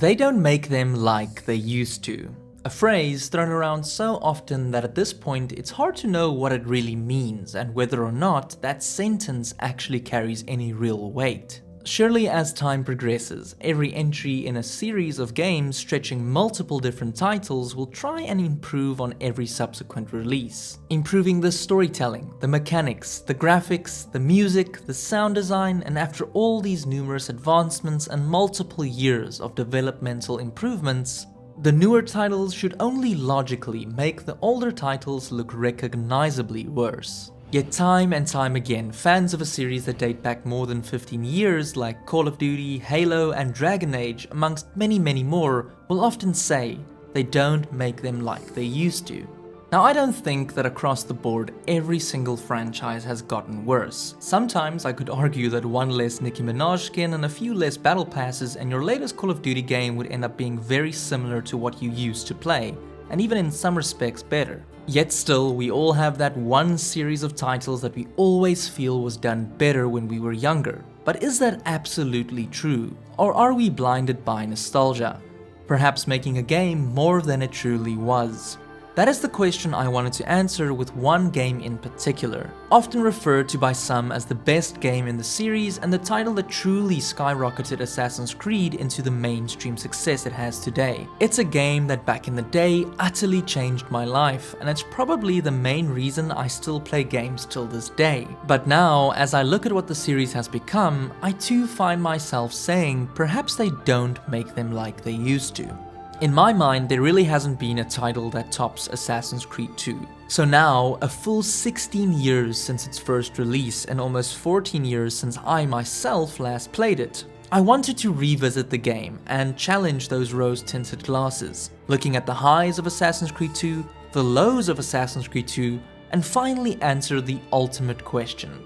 They don't make them like they used to. A phrase thrown around so often that at this point it's hard to know what it really means and whether or not that sentence actually carries any real weight. Surely as time progresses, every entry in a series of games stretching multiple different titles will try and improve on every subsequent release. Improving the storytelling, the mechanics, the graphics, the music, the sound design, and after all these numerous advancements and multiple years of developmental improvements, the newer titles should only logically make the older titles look recognizably worse. Yet time and time again, fans of a series that date back more than 15 years like Call of Duty, Halo and Dragon Age, amongst many more, will often say they don't make them like they used to. Now I don't think that across the board every single franchise has gotten worse. Sometimes I could argue that one less Nicki Minaj skin and a few less battle passes and your latest Call of Duty game would end up being very similar to what you used to play, and even in some respects better. Yet still, we all have that one series of titles that we always feel was done better when we were younger. But is that absolutely true? Or are we blinded by nostalgia? Perhaps making a game more than it truly was? That is the question I wanted to answer with one game in particular, often referred to by some as the best game in the series and the title that truly skyrocketed Assassin's Creed into the mainstream success it has today. It's a game that back in the day utterly changed my life, and it's probably the main reason I still play games till this day. But now, as I look at what the series has become, I too find myself saying perhaps they don't make them like they used to. In my mind, there really hasn't been a title that tops Assassin's Creed 2. So now, a full 16 years since its first release and almost 14 years since I myself last played it, I wanted to revisit the game and challenge those rose-tinted glasses, looking at the highs of Assassin's Creed 2, the lows of Assassin's Creed 2, and finally answer the ultimate question.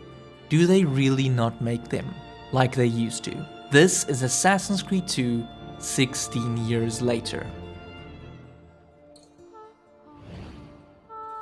Do they really not make them like they used to? This is Assassin's Creed 2 16 years later.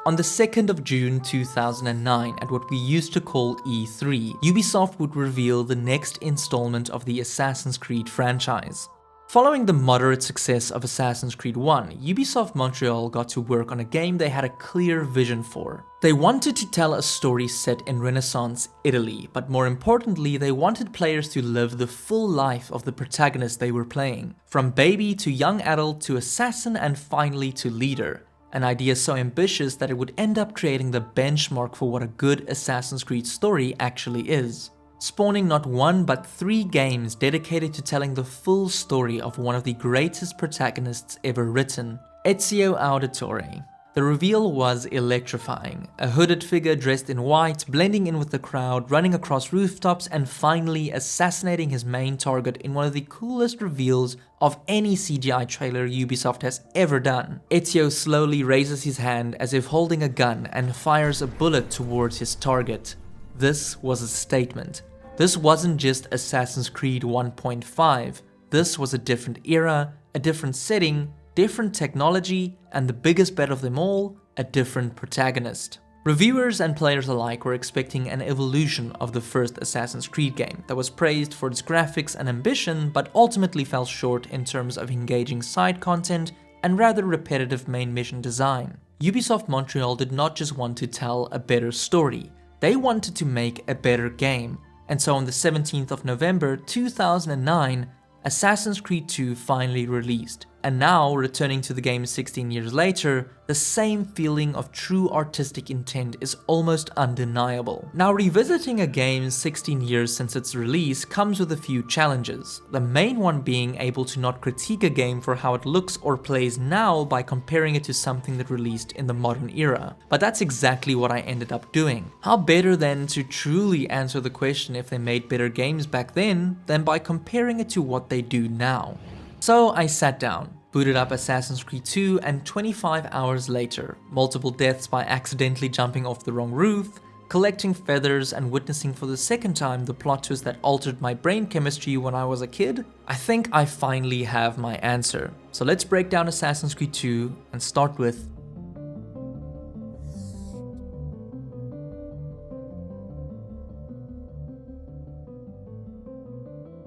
On the 2nd of June 2009, at what we used to call E3, Ubisoft would reveal the next installment of the Assassin's Creed franchise. Following the moderate success of Assassin's Creed 1, Ubisoft Montreal got to work on a game they had a clear vision for. They wanted to tell a story set in Renaissance Italy, but more importantly, they wanted players to live the full life of the protagonist they were playing, from baby to young adult to assassin and finally to leader. An idea so ambitious that it would end up creating the benchmark for what a good Assassin's Creed story actually is, spawning not one but 3 games dedicated to telling the full story of one of the greatest protagonists ever written, Ezio Auditore. The reveal was electrifying, a hooded figure dressed in white, blending in with the crowd, running across rooftops and finally assassinating his main target in one of the coolest reveals of any CGI trailer Ubisoft has ever done. Ezio slowly raises his hand as if holding a gun and fires a bullet towards his target. This was a statement. This wasn't just Assassin's Creed 1.5, this was a different era, a different setting, different technology, and the biggest bet of them all, a different protagonist. Reviewers and players alike were expecting an evolution of the first Assassin's Creed game that was praised for its graphics and ambition, but ultimately fell short in terms of engaging side content and rather repetitive main mission design. Ubisoft Montreal did not just want to tell a better story, they wanted to make a better game. And so on the 17th of November 2009, Assassin's Creed 2 finally released. And now, returning to the game 16 years later, the same feeling of true artistic intent is almost undeniable. Now, revisiting a game 16 years since its release comes with a few challenges, the main one being able to not critique a game for how it looks or plays now by comparing it to something that released in the modern era. But that's exactly what I ended up doing. How better then to truly answer the question if they made better games back then than by comparing it to what they do now. So I sat down, booted up Assassin's Creed 2, and 25 hours later, multiple deaths by accidentally jumping off the wrong roof, collecting feathers and witnessing for the second time the plot twist that altered my brain chemistry when I was a kid, I think I finally have my answer. So let's break down Assassin's Creed 2 and start with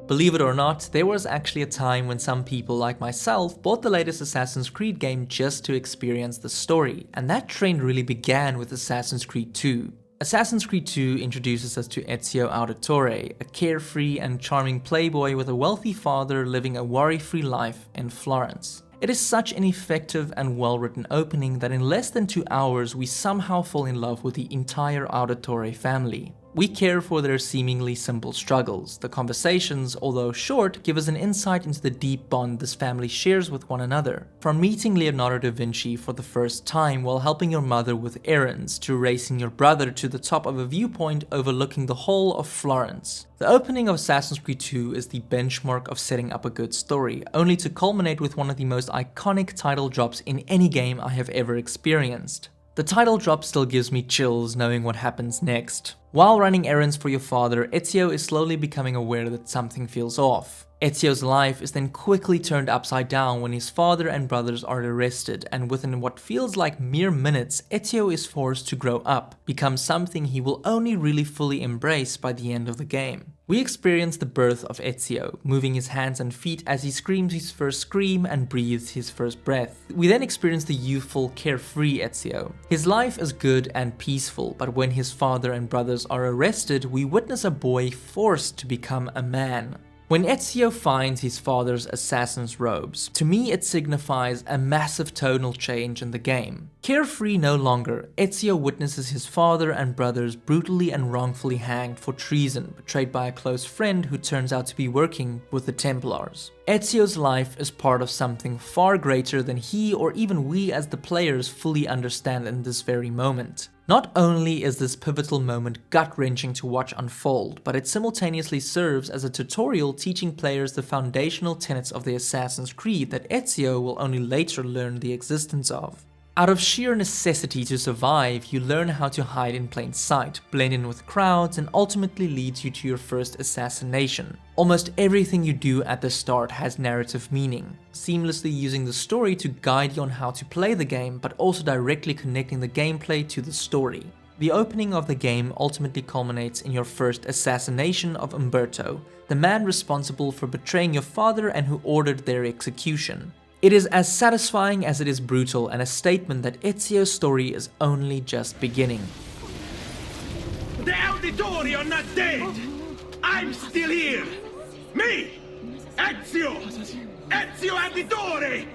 Believe it or not, there was actually a time when some people like myself bought the latest Assassin's Creed game just to experience the story, and that trend really began with Assassin's Creed 2. Assassin's Creed 2 introduces us to Ezio Auditore, a carefree and charming playboy with a wealthy father living a worry-free life in Florence. It is such an effective and well-written opening that in less than 2 hours we somehow fall in love with the entire Auditore family. We care for their seemingly simple struggles. The conversations, although short, give us an insight into the deep bond this family shares with one another. From meeting Leonardo da Vinci for the first time while helping your mother with errands, to racing your brother to the top of a viewpoint overlooking the whole of Florence. The opening of Assassin's Creed 2 is the benchmark of setting up a good story, only to culminate with one of the most iconic title drops in any game I have ever experienced. The title drop still gives me chills knowing what happens next. While running errands for your father, Ezio is slowly becoming aware that something feels off. Ezio's life is then quickly turned upside down when his father and brothers are arrested, and within what feels like mere minutes, Ezio is forced to grow up, become something he will only really fully embrace by the end of the game. We experience the birth of Ezio, moving his hands and feet as he screams his first scream and breathes his first breath. We then experience the youthful, carefree Ezio. His life is good and peaceful, but when his father and brothers are arrested, we witness a boy forced to become a man. When Ezio finds his father's assassin's robes, to me it signifies a massive tonal change in the game. Carefree no longer, Ezio witnesses his father and brothers brutally and wrongfully hanged for treason, betrayed by a close friend who turns out to be working with the Templars. Ezio's life is part of something far greater than he or even we as the players fully understand in this very moment. Not only is this pivotal moment gut-wrenching to watch unfold, but it simultaneously serves as a tutorial teaching players the foundational tenets of the Assassin's Creed that Ezio will only later learn the existence of. Out of sheer necessity to survive, you learn how to hide in plain sight, blend in with crowds, and ultimately leads you to your first assassination. Almost everything you do at the start has narrative meaning, seamlessly using the story to guide you on how to play the game, but also directly connecting the gameplay to the story. The opening of the game ultimately culminates in your first assassination of Umberto, the man responsible for betraying your father and who ordered their execution. It is as satisfying as it is brutal, and a statement that Ezio's story is only just beginning. The Auditori are not dead! I'm still here! Me! Ezio! Ezio Auditore!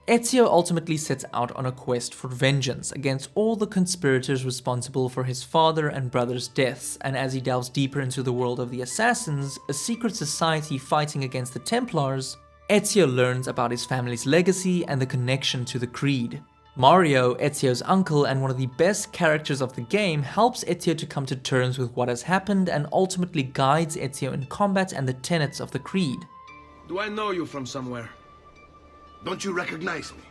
Ezio ultimately sets out on a quest for vengeance against all the conspirators responsible for his father and brother's deaths, and as he delves deeper into the world of the Assassins, a secret society fighting against the Templars, Ezio learns about his family's legacy and the connection to the Creed. Mario, Ezio's uncle and one of the best characters of the game, helps Ezio to come to terms with what has happened and ultimately guides Ezio in combat and the tenets of the Creed. Do I know you from somewhere? Don't you recognize me?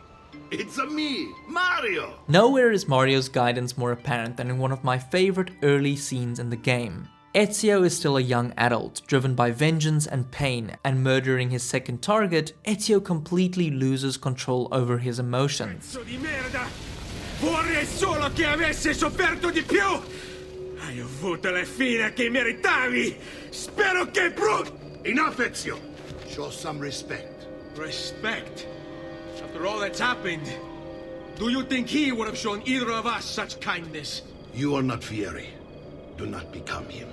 It's me, Mario! Nowhere is Mario's guidance more apparent than in one of my favorite early scenes in the game. Ezio is still a young adult, driven by vengeance and pain, and murdering his second target, Ezio completely loses control over his emotions. Pezzo di merda! Vorrei solo che avessi sofferto di più! Hai avuto la fine che meritavi! Spero che Enough, Ezio! Show some respect. Respect? After all that's happened, do you think he would have shown either of us such kindness? You are not Fieri. Do not become him.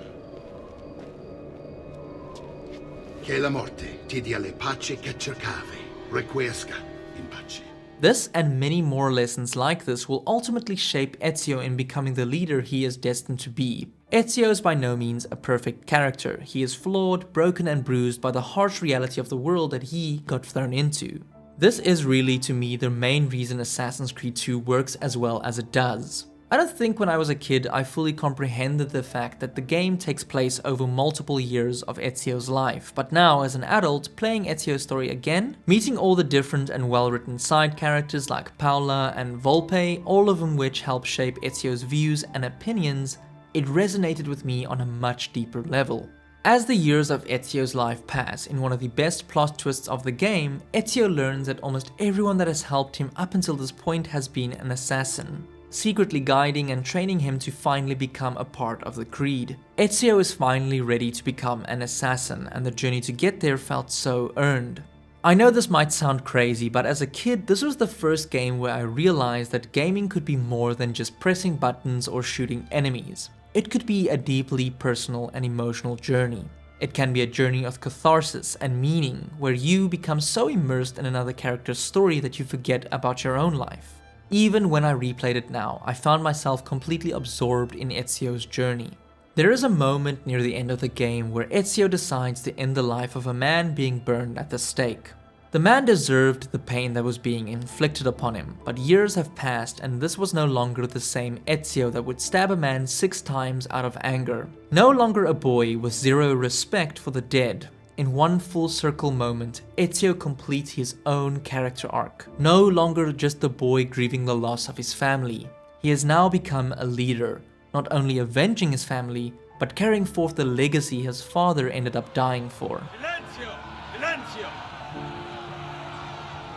Che la morte ti dia le pace che cercavi. Requiesca in pace. This and many more lessons like this will ultimately shape Ezio in becoming the leader he is destined to be. Ezio is by no means a perfect character. He is flawed, broken and bruised by the harsh reality of the world that he got thrown into. This is really, to me, the main reason Assassin's Creed 2 works as well as it does. I don't think when I was a kid I fully comprehended the fact that the game takes place over multiple years of Ezio's life, but now as an adult, playing Ezio's story again, meeting all the different and well-written side characters like Paola and Volpe, all of them which help shape Ezio's views and opinions, it resonated with me on a much deeper level. As the years of Ezio's life pass, in one of the best plot twists of the game, Ezio learns that almost everyone that has helped him up until this point has been an assassin. secretly guiding and training him to finally become a part of the Creed. Ezio is finally ready to become an assassin, and the journey to get there felt so earned. I know this might sound crazy, but as a kid, this was the first game where I realized that gaming could be more than just pressing buttons or shooting enemies. It could be a deeply personal and emotional journey. It can be a journey of catharsis and meaning, where you become so immersed in another character's story that you forget about your own life. Even when I replayed it now, I found myself completely absorbed in Ezio's journey. There is a moment near the end of the game where Ezio decides to end the life of a man being burned at the stake. The man deserved the pain that was being inflicted upon him, but years have passed and this was no longer the same Ezio that would stab a man 6 times out of anger. No longer a boy with zero respect for the dead. In one full circle moment, Ezio completes his own character arc. No longer just the boy grieving the loss of his family. He has now become a leader, not only avenging his family, but carrying forth the legacy his father ended up dying for. Silenzio! Silenzio!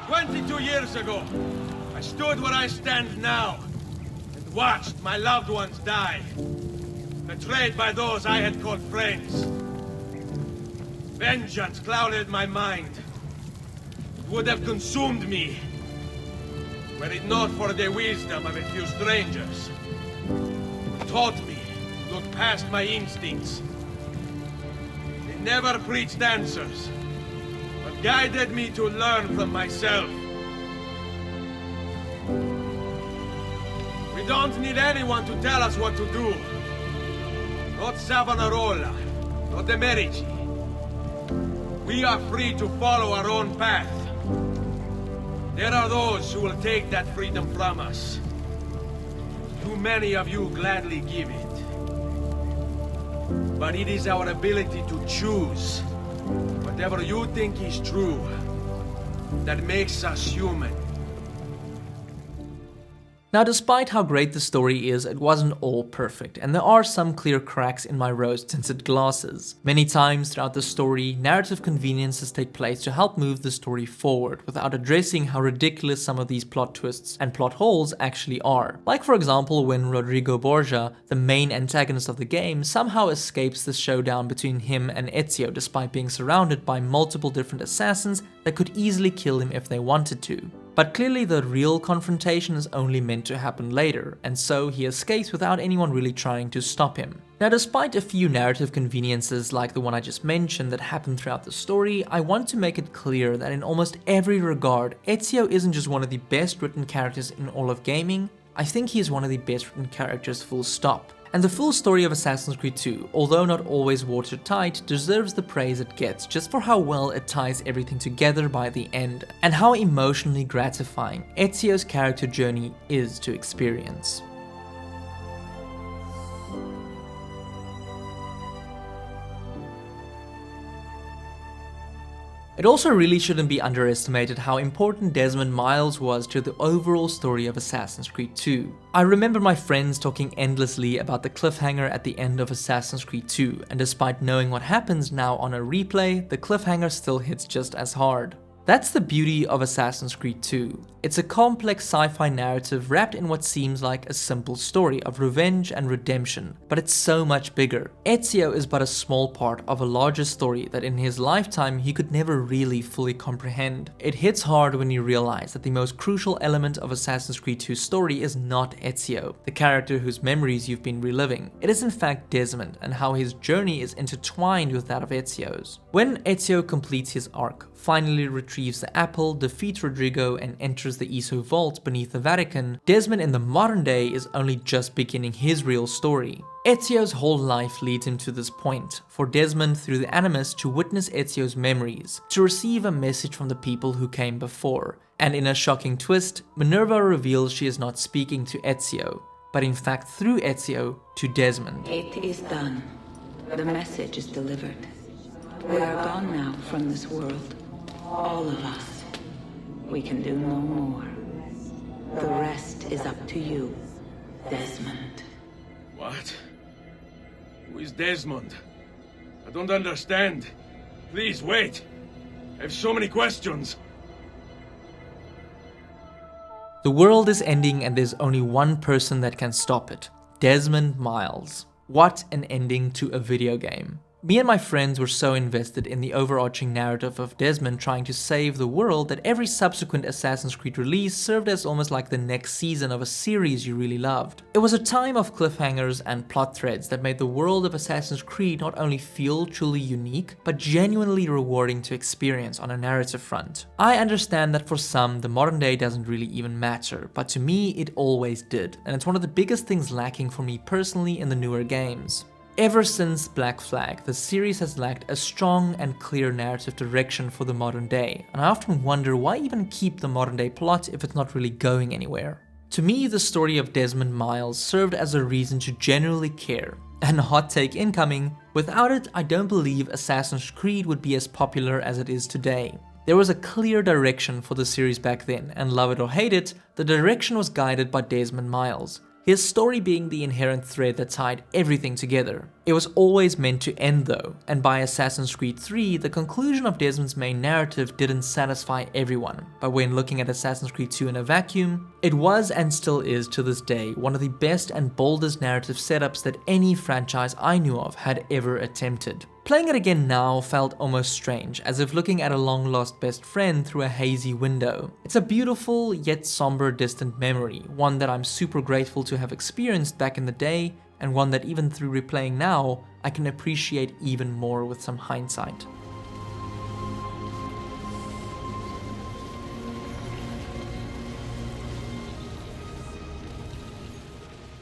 22 years ago, I stood where I stand now and watched my loved ones die, betrayed by those I had called friends. Vengeance clouded my mind. It would have consumed me, were it not for the wisdom of a few strangers who taught me to look past my instincts. They never preached answers, but guided me to learn from myself. We don't need anyone to tell us what to do. Not Savonarola, not the Medici. We are free to follow our own path. There are those who will take that freedom from us. Too many of you gladly give it. But it is our ability to choose whatever you think is true that makes us human. Now, despite how great the story is, it wasn't all perfect, and there are some clear cracks in my rose-tinted glasses. Many times throughout the story, narrative conveniences take place to help move the story forward, without addressing how ridiculous some of these plot twists and plot holes actually are. Like for example when Rodrigo Borgia, the main antagonist of the game, somehow escapes the showdown between him and Ezio despite being surrounded by multiple different assassins that could easily kill him if they wanted to. But clearly the real confrontation is only meant to happen later, and so he escapes without anyone really trying to stop him. Now, despite a few narrative conveniences like the one I just mentioned that happen throughout the story, I want to make it clear that in almost every regard, Ezio isn't just one of the best written characters in all of gaming, I think he is one of the best written characters full stop. And the full story of Assassin's Creed 2, although not always watertight, deserves the praise it gets just for how well it ties everything together by the end, and how emotionally gratifying Ezio's character journey is to experience. It also really shouldn't be underestimated how important Desmond Miles was to the overall story of Assassin's Creed 2. I remember my friends talking endlessly about the cliffhanger at the end of Assassin's Creed 2, and despite knowing what happens now on a replay, the cliffhanger still hits just as hard. That's the beauty of Assassin's Creed 2. It's a complex sci-fi narrative wrapped in what seems like a simple story of revenge and redemption, but it's so much bigger. Ezio is but a small part of a larger story that in his lifetime he could never really fully comprehend. It hits hard when you realize that the most crucial element of Assassin's Creed 2's story is not Ezio, the character whose memories you've been reliving. It is in fact Desmond, and how his journey is intertwined with that of Ezio's. When Ezio completes his arc, finally retrieves the apple, defeats Rodrigo, and enters the Iso vault beneath the Vatican, Desmond in the modern day is only just beginning his real story. Ezio's whole life leads him to this point, for Desmond through the Animus to witness Ezio's memories, to receive a message from the people who came before. And in a shocking twist, Minerva reveals she is not speaking to Ezio, but in fact through Ezio to Desmond. It is done. The message is delivered. We are gone now from this world. All of us. We can do no more. The rest is up to you, Desmond. What? Who is Desmond? I don't understand. Please, wait. I have so many questions. The world is ending and there's only one person that can stop it. Desmond Miles. What an ending to a video game. Me and my friends were so invested in the overarching narrative of Desmond trying to save the world that every subsequent Assassin's Creed release served as almost like the next season of a series you really loved. It was a time of cliffhangers and plot threads that made the world of Assassin's Creed not only feel truly unique, but genuinely rewarding to experience on a narrative front. I understand that for some, the modern day doesn't really even matter, but to me it always did, and it's one of the biggest things lacking for me personally in the newer games. Ever since Black Flag, the series has lacked a strong and clear narrative direction for the modern day, and I often wonder why even keep the modern day plot if it's not really going anywhere. To me, the story of Desmond Miles served as a reason to genuinely care, and hot take incoming, without it I don't believe Assassin's Creed would be as popular as it is today. There was a clear direction for the series back then, and love it or hate it, the direction was guided by Desmond Miles. His story being the inherent thread that tied everything together. It was always meant to end though, and by Assassin's Creed 3, the conclusion of Desmond's main narrative didn't satisfy everyone, but when looking at Assassin's Creed 2 in a vacuum, it was and still is to this day one of the best and boldest narrative setups that any franchise I knew of had ever attempted. Playing it again now felt almost strange, as if looking at a long-lost best friend through a hazy window. It's a beautiful yet somber distant memory, one that I'm super grateful to have experienced back in the day, and one that even through replaying now, I can appreciate even more with some hindsight.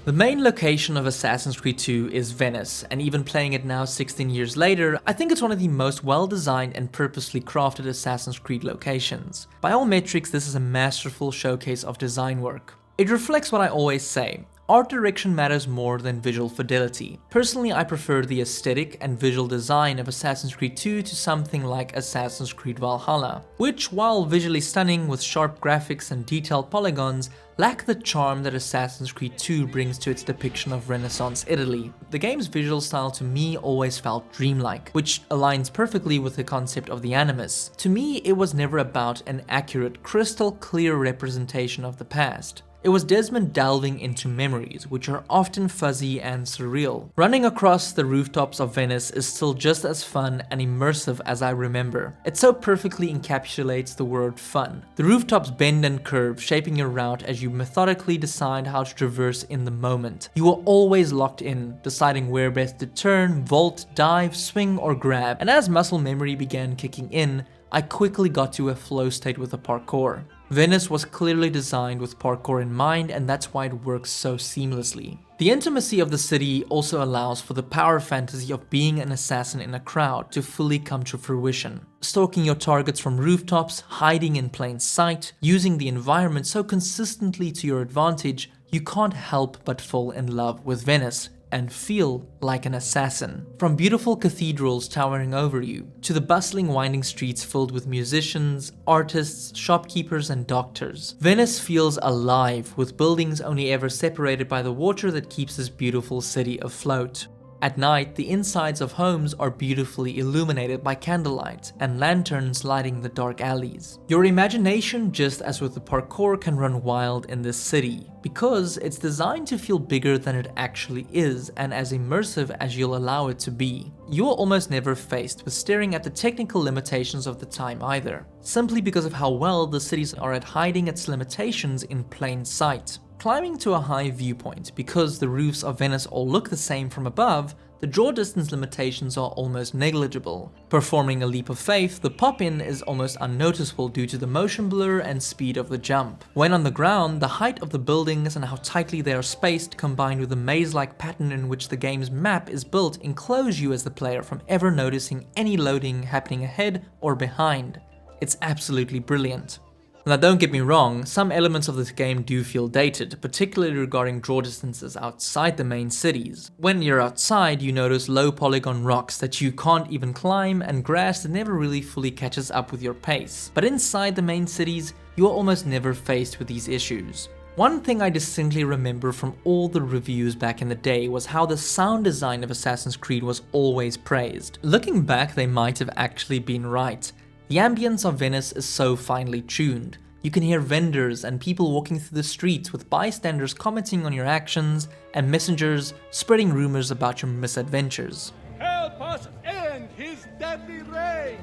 The main location of Assassin's Creed 2 is Venice, and even playing it now 16 years later, I think it's one of the most well-designed and purposely crafted Assassin's Creed locations. By all metrics, this is a masterful showcase of design work. It reflects what I always say. Art direction matters more than visual fidelity. Personally, I prefer the aesthetic and visual design of Assassin's Creed 2 to something like Assassin's Creed Valhalla, which, while visually stunning with sharp graphics and detailed polygons, lack the charm that Assassin's Creed 2 brings to its depiction of Renaissance Italy. The game's visual style to me always felt dreamlike, which aligns perfectly with the concept of the Animus. To me, it was never about an accurate, crystal clear representation of the past. It was Desmond delving into memories, which are often fuzzy and surreal. Running across the rooftops of Venice is still just as fun and immersive as I remember. It so perfectly encapsulates the word fun. The rooftops bend and curve, shaping your route as you methodically decide how to traverse in the moment. You are always locked in, deciding where best to turn, vault, dive, swing, or grab. And as muscle memory began kicking in, I quickly got to a flow state with the parkour. Venice was clearly designed with parkour in mind, and that's why it works so seamlessly. The intimacy of the city also allows for the power fantasy of being an assassin in a crowd to fully come to fruition. Stalking your targets from rooftops, hiding in plain sight, using the environment so consistently to your advantage, you can't help but fall in love with Venice and feel like an assassin. From beautiful cathedrals towering over you, to the bustling winding streets filled with musicians, artists, shopkeepers and doctors, Venice feels alive, with buildings only ever separated by the water that keeps this beautiful city afloat. At night, the insides of homes are beautifully illuminated by candlelight and lanterns lighting the dark alleys. Your imagination, just as with the parkour, can run wild in this city, because it's designed to feel bigger than it actually is and as immersive as you'll allow it to be. You are almost never faced with staring at the technical limitations of the time either, simply because of how well the cities are at hiding its limitations in plain sight. Climbing to a high viewpoint, because the roofs of Venice all look the same from above, the draw distance limitations are almost negligible. Performing a leap of faith, the pop-in is almost unnoticeable due to the motion blur and speed of the jump. When on the ground, the height of the buildings and how tightly they are spaced, combined with the maze-like pattern in which the game's map is built, enclose you as the player from ever noticing any loading happening ahead or behind. It's absolutely brilliant. Now don't get me wrong, some elements of this game do feel dated, particularly regarding draw distances outside the main cities. When you're outside, you notice low polygon rocks that you can't even climb and grass that never really fully catches up with your pace. But inside the main cities, you are almost never faced with these issues. One thing I distinctly remember from all the reviews back in the day was how the sound design of Assassin's Creed was always praised. Looking back, they might have actually been right. The ambience of Venice is so finely tuned. You can hear vendors and people walking through the streets, with bystanders commenting on your actions and messengers spreading rumors about your misadventures. Help us end his deadly reign!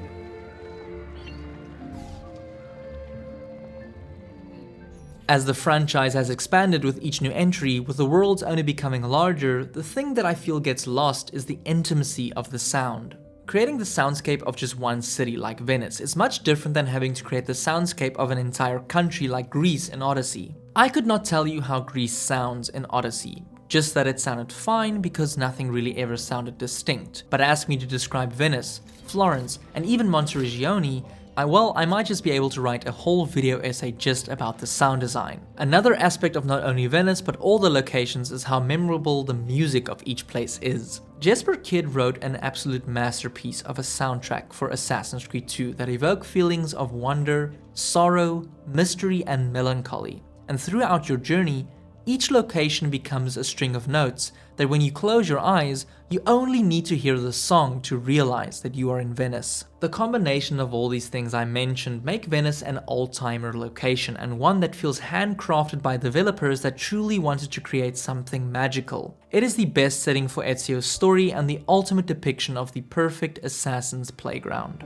As the franchise has expanded with each new entry, with the worlds only becoming larger, the thing that I feel gets lost is the intimacy of the sound. Creating the soundscape of just one city like Venice is much different than having to create the soundscape of an entire country like Greece in Odyssey. I could not tell you how Greece sounds in Odyssey, just that it sounded fine because nothing really ever sounded distinct. But ask me to describe Venice, Florence, and even Monteriggioni, I might just be able to write a whole video essay just about the sound design. Another aspect of not only Venice but all the locations is how memorable the music of each place is. Jesper Kyd wrote an absolute masterpiece of a soundtrack for Assassin's Creed 2 that evoke feelings of wonder, sorrow, mystery, and melancholy. And throughout your journey, each location becomes a string of notes that when you close your eyes, you only need to hear the song to realize that you are in Venice. The combination of all these things I mentioned make Venice an all-timer location, and one that feels handcrafted by developers that truly wanted to create something magical. It is the best setting for Ezio's story and the ultimate depiction of the perfect assassin's playground.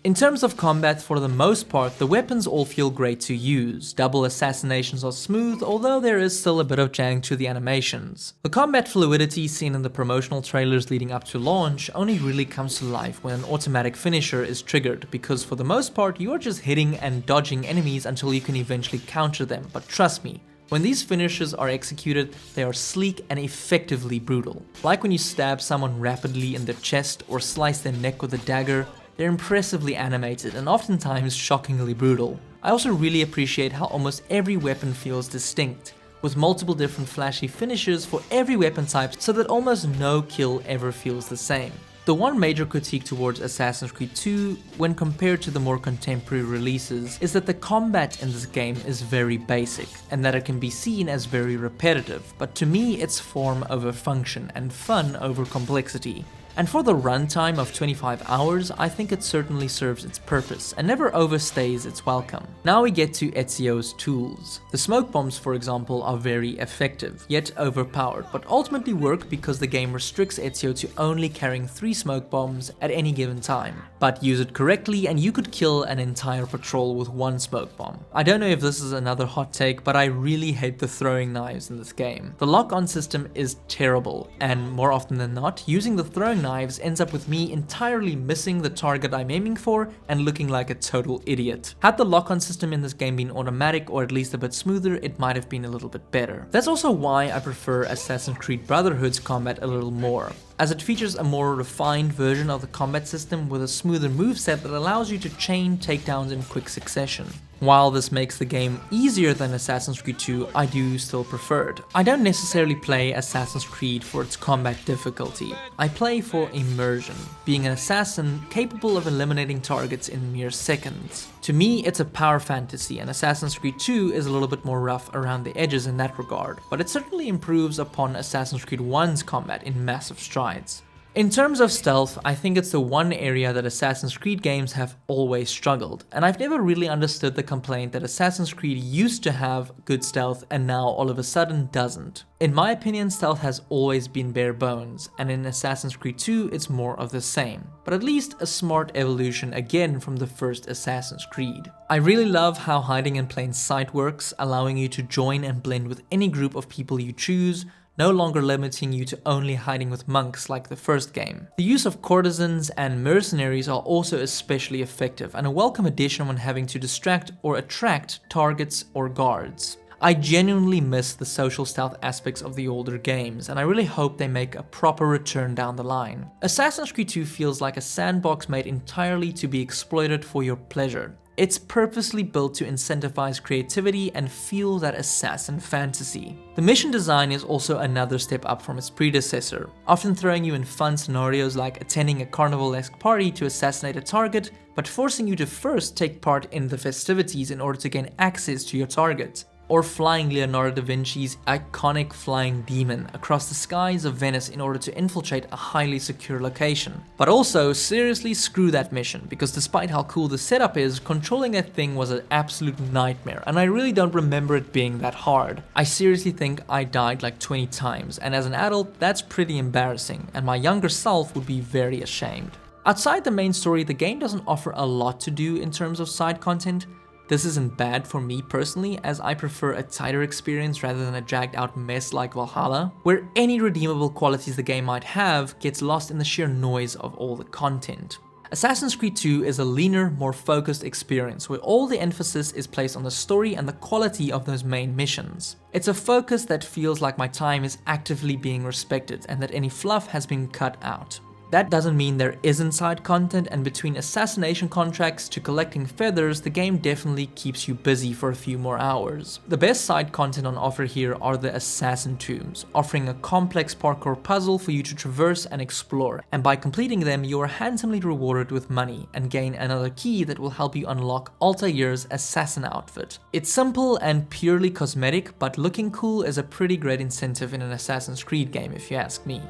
In terms of combat, for the most part, the weapons all feel great to use. Double assassinations are smooth, although there is still a bit of jank to the animations. The combat fluidity seen in the promotional trailers leading up to launch only really comes to life when an automatic finisher is triggered, because for the most part you are just hitting and dodging enemies until you can eventually counter them. But trust me, when these finishers are executed, they are sleek and effectively brutal. Like when you stab someone rapidly in their chest or slice their neck with a dagger, they're impressively animated and oftentimes shockingly brutal. I also really appreciate how almost every weapon feels distinct, with multiple different flashy finishes for every weapon type so that almost no kill ever feels the same. The one major critique towards Assassin's Creed 2 when compared to the more contemporary releases is that the combat in this game is very basic and that it can be seen as very repetitive, but to me it's form over function and fun over complexity. And for the runtime of 25 hours, I think it certainly serves its purpose and never overstays its welcome. Now we get to Ezio's tools. The smoke bombs, for example, are very effective, yet overpowered, but ultimately work because the game restricts Ezio to only carrying 3 smoke bombs at any given time. But use it correctly and you could kill an entire patrol with 1 smoke bomb. I don't know if this is another hot take, but I really hate the throwing knives in this game. The lock-on system is terrible, and more often than not, using the throwing knives ends up with me entirely missing the target I'm aiming for and looking like a total idiot. Had the lock-on system in this game been automatic or at least a bit smoother, it might have been a little bit better. That's also why I prefer Assassin's Creed Brotherhood's combat a little more, as it features a more refined version of the combat system with a smoother moveset that allows you to chain takedowns in quick succession. While this makes the game easier than Assassin's Creed 2, I do still prefer it. I don't necessarily play Assassin's Creed for its combat difficulty. I play for immersion, being an assassin capable of eliminating targets in mere seconds. To me, it's a power fantasy, and Assassin's Creed 2 is a little bit more rough around the edges in that regard, but it certainly improves upon Assassin's Creed 1's combat in massive strides. In terms of stealth, I think it's the one area that Assassin's Creed games have always struggled, and I've never really understood the complaint that Assassin's Creed used to have good stealth and now all of a sudden doesn't. In my opinion, stealth has always been bare bones, and in Assassin's Creed 2 it's more of the same, but at least a smart evolution again from the first Assassin's Creed. I really love how hiding in plain sight works, allowing you to join and blend with any group of people you choose, no longer limiting you to only hiding with monks like the first game. The use of courtesans and mercenaries are also especially effective and a welcome addition when having to distract or attract targets or guards. I genuinely miss the social stealth aspects of the older games, and I really hope they make a proper return down the line. Assassin's Creed 2 feels like a sandbox made entirely to be exploited for your pleasure. It's purposely built to incentivize creativity and fuel that assassin fantasy. The mission design is also another step up from its predecessor, often throwing you in fun scenarios like attending a carnival-esque party to assassinate a target, but forcing you to first take part in the festivities in order to gain access to your target. or flying Leonardo da Vinci's iconic flying demon across the skies of Venice in order to infiltrate a highly secure location. But also, seriously screw that mission, because despite how cool the setup is, controlling that thing was an absolute nightmare, and I really don't remember it being that hard. I seriously think I died like 20 times, and as an adult, that's pretty embarrassing, and my younger self would be very ashamed. Outside the main story, the game doesn't offer a lot to do in terms of side content. This isn't bad for me personally, as I prefer a tighter experience rather than a dragged out mess like Valhalla, where any redeemable qualities the game might have gets lost in the sheer noise of all the content. Assassin's Creed 2 is a leaner, more focused experience where all the emphasis is placed on the story and the quality of those main missions. It's a focus that feels like my time is actively being respected and that any fluff has been cut out. That doesn't mean there isn't side content, and between assassination contracts to collecting feathers, the game definitely keeps you busy for a few more hours. The best side content on offer here are the assassin tombs, offering a complex parkour puzzle for you to traverse and explore, and by completing them you are handsomely rewarded with money and gain another key that will help you unlock Altair's assassin outfit. It's simple and purely cosmetic, but looking cool is a pretty great incentive in an Assassin's Creed game if you ask me.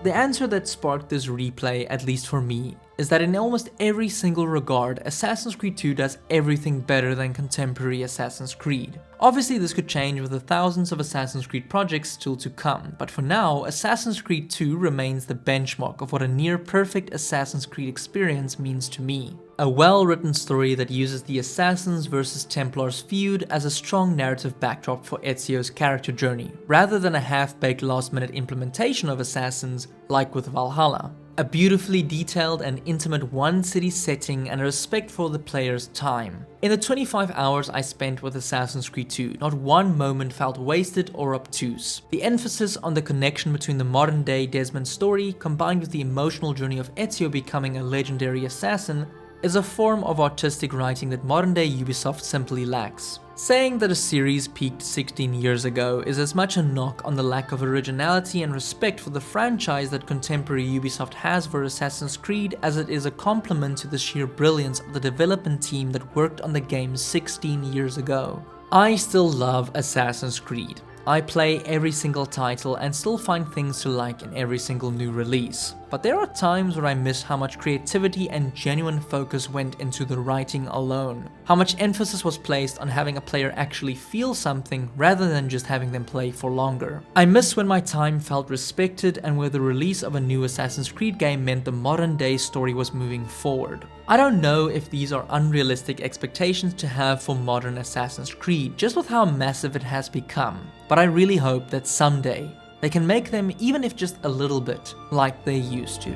The answer that sparked this replay, at least for me, is that in almost every single regard, Assassin's Creed 2 does everything better than contemporary Assassin's Creed. Obviously this could change with the thousands of Assassin's Creed projects still to come, but for now, Assassin's Creed 2 remains the benchmark of what a near-perfect Assassin's Creed experience means to me. A well-written story that uses the Assassins versus Templars feud as a strong narrative backdrop for Ezio's character journey, rather than a half-baked last-minute implementation of Assassins like with Valhalla. A beautifully detailed and intimate one-city setting and a respect for the player's time. In the 25 hours I spent with Assassin's Creed 2, not one moment felt wasted or obtuse. The emphasis on the connection between the modern-day Desmond story, combined with the emotional journey of Ezio becoming a legendary assassin, is a form of artistic writing that modern-day Ubisoft simply lacks. Saying that a series peaked 16 years ago is as much a knock on the lack of originality and respect for the franchise that contemporary Ubisoft has for Assassin's Creed as it is a compliment to the sheer brilliance of the development team that worked on the game 16 years ago. I still love Assassin's Creed. I play every single title and still find things to like in every single new release. But there are times where I miss how much creativity and genuine focus went into the writing alone. How much emphasis was placed on having a player actually feel something rather than just having them play for longer. I miss when my time felt respected and where the release of a new Assassin's Creed game meant the modern day story was moving forward. I don't know if these are unrealistic expectations to have for modern Assassin's Creed, just with how massive it has become. But I really hope that someday they can make them, even if just a little bit, like they used to.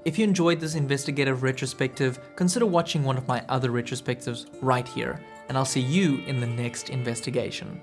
If you enjoyed this investigative retrospective, consider watching one of my other retrospectives right here, and I'll see you in the next investigation.